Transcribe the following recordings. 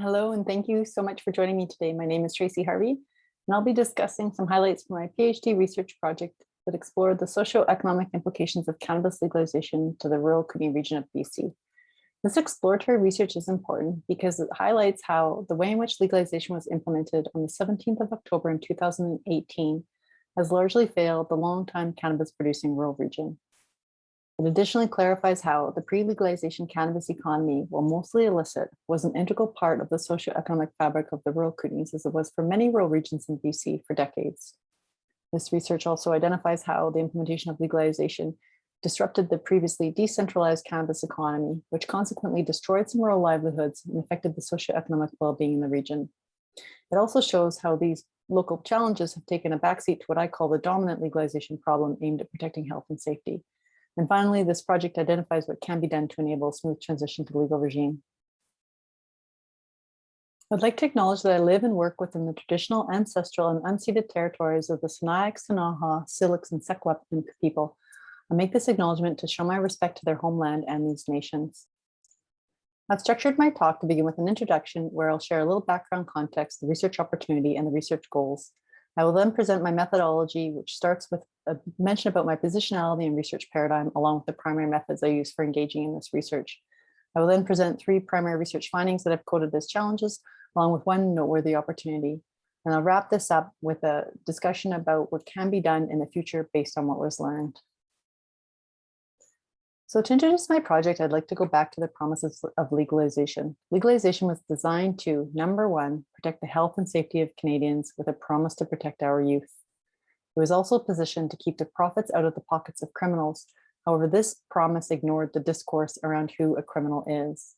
Hello, and thank you so much for joining me today. My name is Tracey Harvey, and I'll be discussing some highlights from my PhD research project that explored the socioeconomic implications of cannabis legalization to the rural Kootenay region of BC. This exploratory research is important because it highlights how the way in which legalization was implemented on the 17th of October in 2018 has largely failed the long-time cannabis producing rural region. It additionally clarifies how the pre-legalization cannabis economy, while mostly illicit, was an integral part of the socioeconomic fabric of the rural Kootenays as it was for many rural regions in BC for decades. This research also identifies how the implementation of legalization disrupted the previously decentralized cannabis economy, which consequently destroyed some rural livelihoods and affected the socioeconomic well-being in the region. It also shows how these local challenges have taken a backseat to what I call the dominant legalization problem aimed at protecting health and safety. And finally, this project identifies what can be done to enable a smooth transition to the legal regime. I'd like to acknowledge that I live and work within the traditional, ancestral, and unceded territories of the Sinixt, Ktunaxa, Syilx, and Secwepemc people. I make this acknowledgement to show my respect to their homeland and these nations. I've structured my talk to begin with an introduction where I'll share a little background context, the research opportunity, and the research goals. I will then present my methodology, which starts with a mention about my positionality and research paradigm, along with the primary methods I use for engaging in this research. I will then present 3 primary research findings that I've coded as challenges, along with 1 noteworthy opportunity. And I'll wrap this up with a discussion about what can be done in the future based on what was learned. So to introduce my project, I'd like to go back to the promises of legalization. Legalization was designed to, number 1, protect the health and safety of Canadians with a promise to protect our youth. It was also positioned to keep the profits out of the pockets of criminals. However, this promise ignored the discourse around who a criminal is.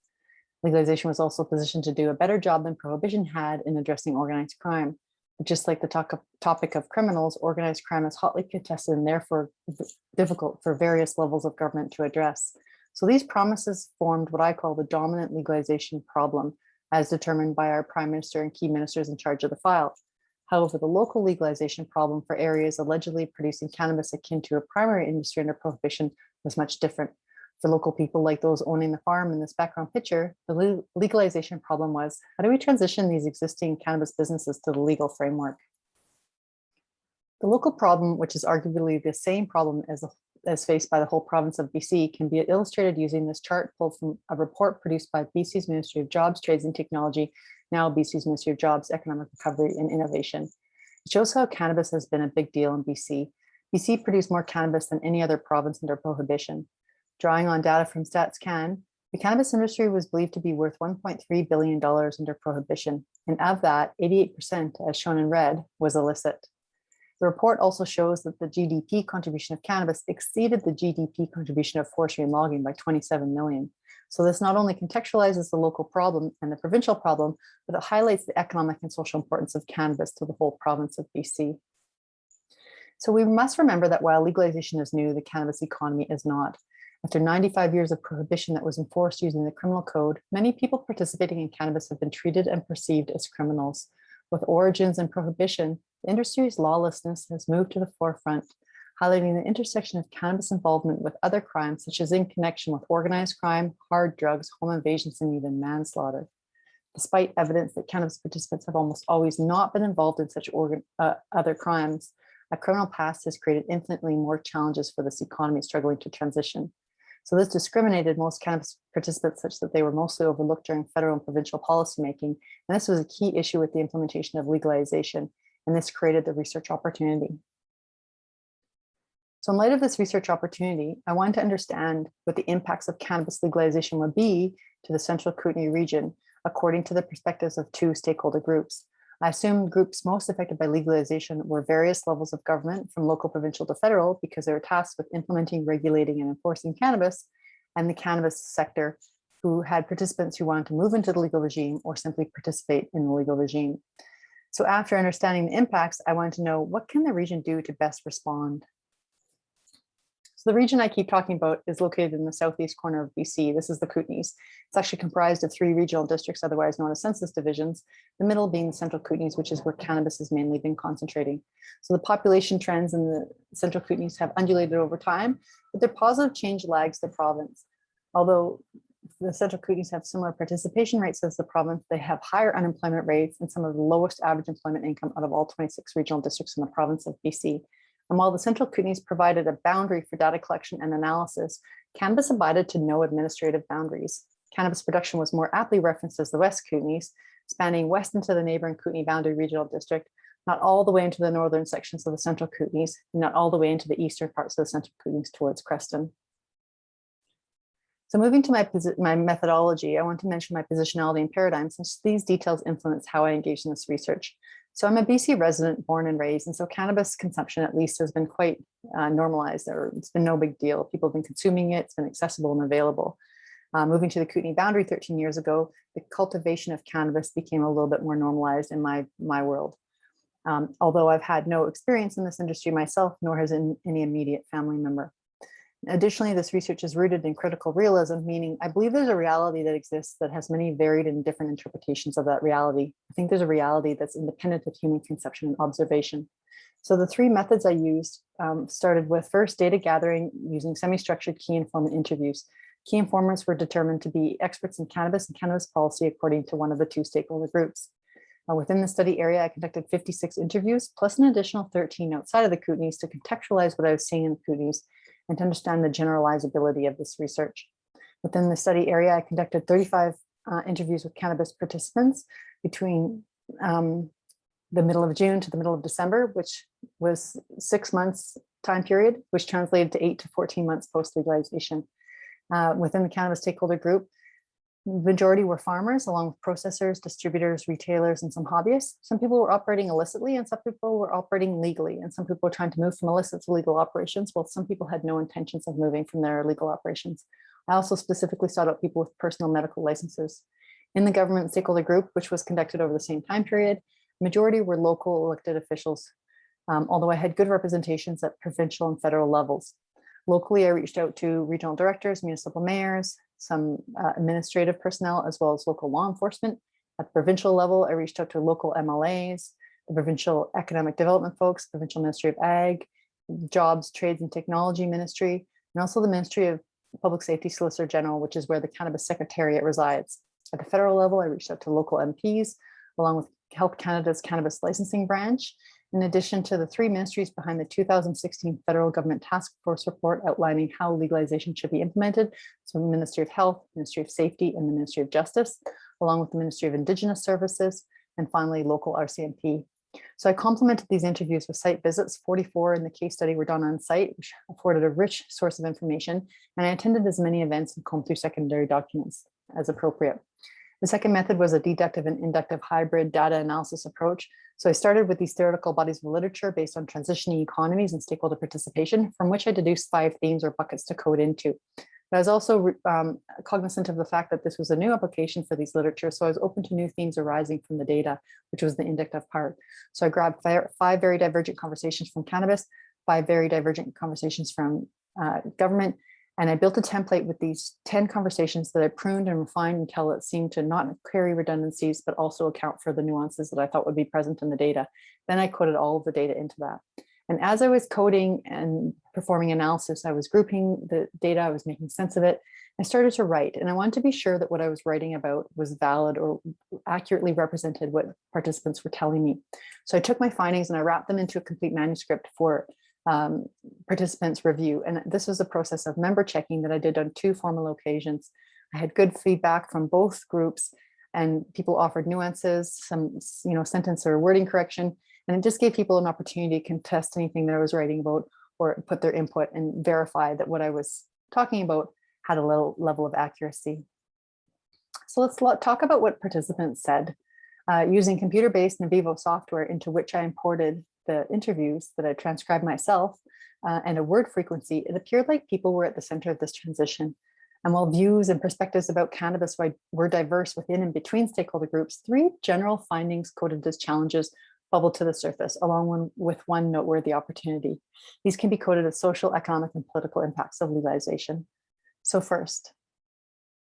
Legalization was also positioned to do a better job than prohibition had in addressing organized crime. But just like the topic of criminals, organized crime is hotly contested and therefore difficult for various levels of government to address. So these promises formed what I call the dominant legalization problem, as determined by our Prime Minister and key ministers in charge of the file. However, the local legalization problem for areas allegedly producing cannabis akin to a primary industry under prohibition was much different. For local people like those owning the farm in this background picture, the legalization problem was, how do we transition these existing cannabis businesses to the legal framework? The local problem, which is arguably the same problem as faced by the whole province of BC, can be illustrated using this chart pulled from a report produced by BC's Ministry of Jobs, Trades and Technology, now BC's Ministry of Jobs, Economic Recovery and Innovation. It shows how cannabis has been a big deal in BC. BC produced more cannabis than any other province under prohibition. Drawing on data from StatsCan, the cannabis industry was believed to be worth $1.3 billion under prohibition, and of that, 88%, as shown in red, was illicit. The report also shows that the GDP contribution of cannabis exceeded the GDP contribution of forestry and logging by 27 million. So this not only contextualizes the local problem and the provincial problem, but it highlights the economic and social importance of cannabis to the whole province of BC. So we must remember that while legalization is new, the cannabis economy is not. After 95 years of prohibition that was enforced using the criminal code, many people participating in cannabis have been treated and perceived as criminals. With origins in prohibition, the industry's lawlessness has moved to the forefront, highlighting the intersection of cannabis involvement with other crimes, such as in connection with organized crime, hard drugs, home invasions, and even manslaughter. Despite evidence that cannabis participants have almost always not been involved in such other crimes, a criminal past has created infinitely more challenges for this economy struggling to transition. So this discriminated most cannabis participants such that they were mostly overlooked during federal and provincial policymaking. And this was a key issue with the implementation of legalization, and this created the research opportunity. So in light of this research opportunity, I wanted to understand what the impacts of cannabis legalization would be to the central Kootenay region, according to the perspectives of 2 stakeholder groups. I assumed groups most affected by legalization were various levels of government, from local, provincial to federal, because they were tasked with implementing, regulating, and enforcing cannabis, and the cannabis sector, who had participants who wanted to move into the legal regime or simply participate in the legal regime. So after understanding the impacts, I wanted to know, what can the region do to best respond? So the region I keep talking about is located in the southeast corner of BC. This is the Kootenays. It's actually comprised of 3 regional districts, otherwise known as census divisions, the middle being the central Kootenays, which is where cannabis has mainly been concentrating. So the population trends in the central Kootenays have undulated over time, but their positive change lags the province. Although the Central Kootenays have similar participation rates as the province. They have higher unemployment rates and some of the lowest average employment income out of all 26 regional districts in the province of BC. And while the Central Kootenays provided a boundary for data collection and analysis, cannabis abided to no administrative boundaries. Cannabis production was more aptly referenced as the West Kootenays, spanning west into the neighboring Kootenay Boundary Regional District, not all the way into the northern sections of the Central Kootenays, and not all the way into the eastern parts of the Central Kootenays towards Creston. So moving to my methodology, I want to mention my positionality and paradigm, since these details influence how I engage in this research. So I'm a BC resident, born and raised, and so cannabis consumption at least has been quite normalized, or it's been no big deal. People have been consuming it, it's been accessible and available. Moving to the Kootenay Boundary 13 years ago, the cultivation of cannabis became a little bit more normalized in my world. Although I've had no experience in this industry myself, nor has any immediate family member. Additionally, this research is rooted in critical realism, meaning I believe there's a reality that exists that has many varied and different interpretations of that reality. I think there's a reality that's independent of human conception and observation. So the three methods I used started with first data gathering using semi-structured key informant interviews. Key informants were determined to be experts in cannabis and cannabis policy according to one of the two stakeholder groups. Within the study area, I conducted 56 interviews, plus an additional 13 outside of the Kootenays to contextualize what I was seeing in the Kootenays and to understand the generalizability of this research. Within the study area, I conducted 35 interviews with cannabis participants between the middle of June to the middle of December, which was 6 months time period, which translated to 8 to 14 months post-legalization. Within the cannabis stakeholder group, the majority were farmers, along with processors, distributors, retailers, and some hobbyists. Some people were operating illicitly and some people were operating legally. And some people were trying to move from illicit to legal operations, while some people had no intentions of moving from their illegal operations. I also specifically sought out people with personal medical licenses. In the government stakeholder group, which was conducted over the same time period, the majority were local elected officials, although I had good representations at provincial and federal levels. Locally, I reached out to regional directors, municipal mayors, some administrative personnel, as well as local law enforcement. At the provincial level, I reached out to local MLAs, the provincial economic development folks, provincial Ministry of Ag, Jobs, Trades and Technology Ministry, and also the Ministry of Public Safety Solicitor General, which is where the Cannabis Secretariat resides. At the federal level, I reached out to local MPs, along with Health Canada's Cannabis Licensing Branch, in addition to the three ministries behind the 2016 federal government task force report outlining how legalization should be implemented. So the Ministry of Health, Ministry of Safety, and the Ministry of Justice, along with the Ministry of Indigenous Services, and finally local RCMP. So I complemented these interviews with site visits. 44 in the case study were done on site, which afforded a rich source of information. And I attended as many events and combed through secondary documents as appropriate. The second method was a deductive and inductive hybrid data analysis approach. So I started with these theoretical bodies of literature based on transitioning economies and stakeholder participation, from which I deduced 5 themes or buckets to code into. But I was also cognizant of the fact that this was a new application for these literature, so I was open to new themes arising from the data, which was the inductive part. So I grabbed 5 very divergent conversations from cannabis, 5 very divergent conversations from government, and I built a template with these 10 conversations that I pruned and refined until it seemed to not carry redundancies, but also account for the nuances that I thought would be present in the data. Then I coded all of the data into that. And as I was coding and performing analysis, I was grouping the data, I was making sense of it. I started to write, and I wanted to be sure that what I was writing about was valid or accurately represented what participants were telling me. So I took my findings and I wrapped them into a complete manuscript for participants' review. And this was a process of member checking that I did on 2 formal occasions. I had good feedback from both groups, and people offered nuances, some sentence or wording correction, and it just gave people an opportunity to contest anything that I was writing about or put their input and verify that what I was talking about had a low level of accuracy. So let's talk about what participants said. Using computer-based NVivo software into which I imported the interviews that I transcribed myself and a word frequency, it appeared like people were at the center of this transition. And while views and perspectives about cannabis were diverse within and between stakeholder groups, 3 general findings coded as challenges bubbled to the surface, along with one noteworthy opportunity. These can be coded as social, economic, and political impacts of legalization. So first,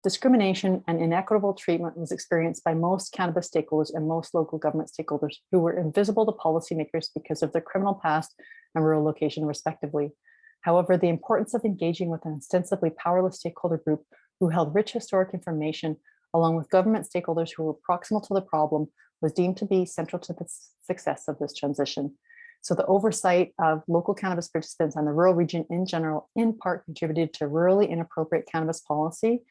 discrimination and inequitable treatment was experienced by most cannabis stakeholders and most local government stakeholders who were invisible to policymakers because of their criminal past and rural location, respectively. However, the importance of engaging with an ostensibly powerless stakeholder group who held rich historic information, along with government stakeholders who were proximal to the problem, was deemed to be central to the success of this transition. So the oversight of local cannabis participants and the rural region in general, in part, contributed to rurally inappropriate cannabis policy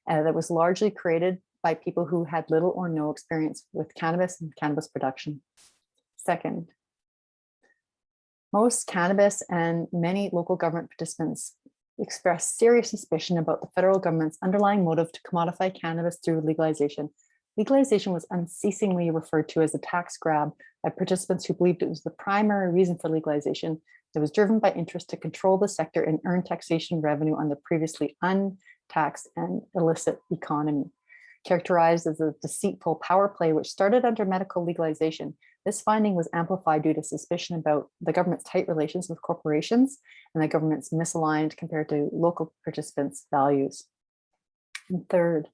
that was largely created by people who had little or no experience with cannabis and cannabis production. Second, most cannabis and many local government participants expressed serious suspicion about the federal government's underlying motive to commodify cannabis through legalization. Legalization was unceasingly referred to as a tax grab by participants who believed it was the primary reason for legalization. It was driven by interest to control the sector and earn taxation revenue on the previously untaxed and illicit economy. Characterized as a deceitful power play, which started under medical legalization, this finding was amplified due to suspicion about the government's tight relations with corporations and the government's misaligned compared to local participants' values. And third,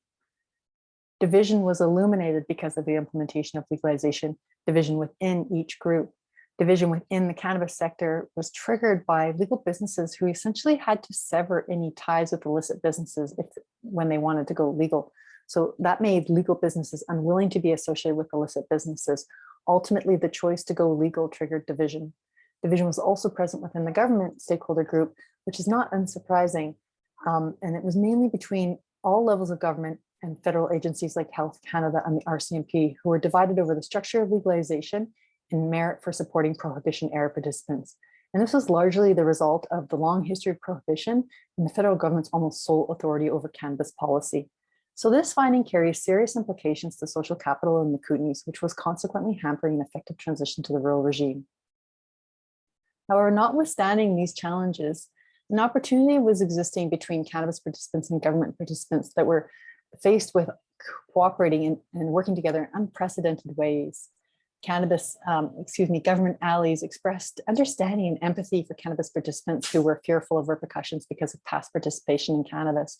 division was illuminated because of the implementation of legalization, division within each group. Division within the cannabis sector was triggered by legal businesses who essentially had to sever any ties with illicit businesses when they wanted to go legal. So that made legal businesses unwilling to be associated with illicit businesses. Ultimately, the choice to go legal triggered division. Division was also present within the government stakeholder group, which is not unsurprising. And it was mainly between all levels of government and federal agencies like Health Canada and the RCMP, who were divided over the structure of legalization and merit for supporting prohibition era participants. And this was largely the result of the long history of prohibition and the federal government's almost sole authority over cannabis policy. So this finding carries serious implications to social capital in the Kootenays, which was consequently hampering an effective transition to the rural regime. However, notwithstanding these challenges, an opportunity was existing between cannabis participants and government participants that were faced with cooperating and working together in unprecedented ways. Government allies expressed understanding and empathy for cannabis participants who were fearful of repercussions because of past participation in cannabis.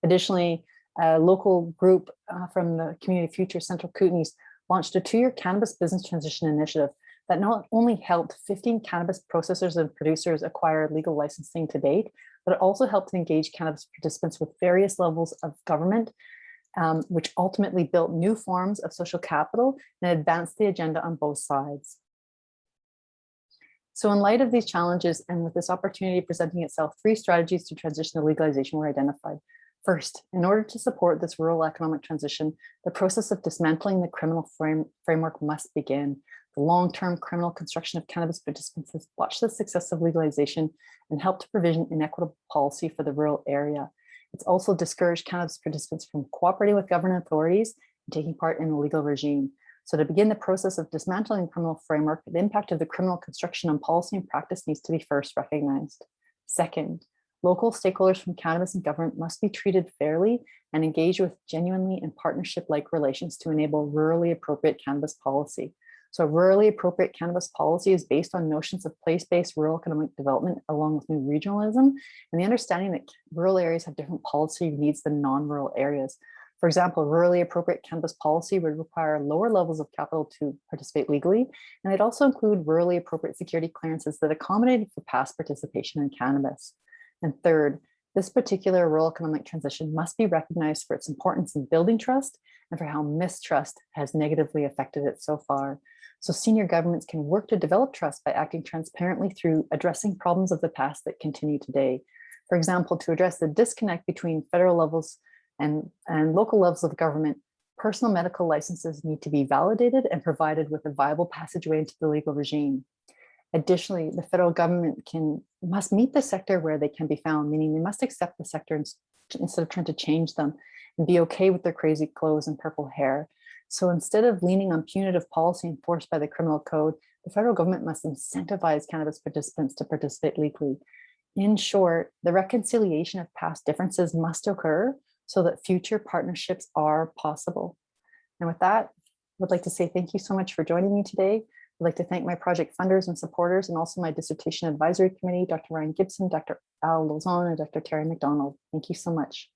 Additionally, a local group from the Community Future Central Kootenays launched a 2-year cannabis business transition initiative that not only helped 15 cannabis processors and producers acquire legal licensing to date, but it also helped engage cannabis participants with various levels of government, which ultimately built new forms of social capital and advanced the agenda on both sides. So in light of these challenges and with this opportunity presenting itself, 3 strategies to transition to legalization were identified. First, in order to support this rural economic transition, the process of dismantling the criminal framework must begin. The long-term criminal construction of cannabis participants has watched the success of legalization and helped to provision inequitable policy for the rural area. It's also discouraged cannabis participants from cooperating with government authorities and taking part in the legal regime. So to begin the process of dismantling the criminal framework, the impact of the criminal construction on policy and practice needs to be first recognized. Second, local stakeholders from cannabis and government must be treated fairly and engage with genuinely in partnership-like relations to enable rurally appropriate cannabis policy. So rurally appropriate cannabis policy is based on notions of place-based rural economic development along with new regionalism and the understanding that rural areas have different policy needs than non-rural areas. For example, rurally appropriate cannabis policy would require lower levels of capital to participate legally, and it'd also include rurally appropriate security clearances that accommodated for past participation in cannabis. And third, this particular rural economic transition must be recognized for its importance in building trust and for how mistrust has negatively affected it so far. So senior governments can work to develop trust by acting transparently through addressing problems of the past that continue today. For example, to address the disconnect between federal levels and local levels of government, personal medical licenses need to be validated and provided with a viable passageway into the legal regime. Additionally, the federal government must meet the sector where they can be found, meaning they must accept the sector instead of trying to change them and be okay with their crazy clothes and purple hair. So instead of leaning on punitive policy enforced by the criminal code, the federal government must incentivize cannabis participants to participate legally. In short, the reconciliation of past differences must occur so that future partnerships are possible. And with that, I would like to say thank you so much for joining me today. I'd like to thank my project funders and supporters and also my dissertation advisory committee, Dr. Ryan Gibson, Dr. Al Lozon, and Dr. Terry McDonald. Thank you so much.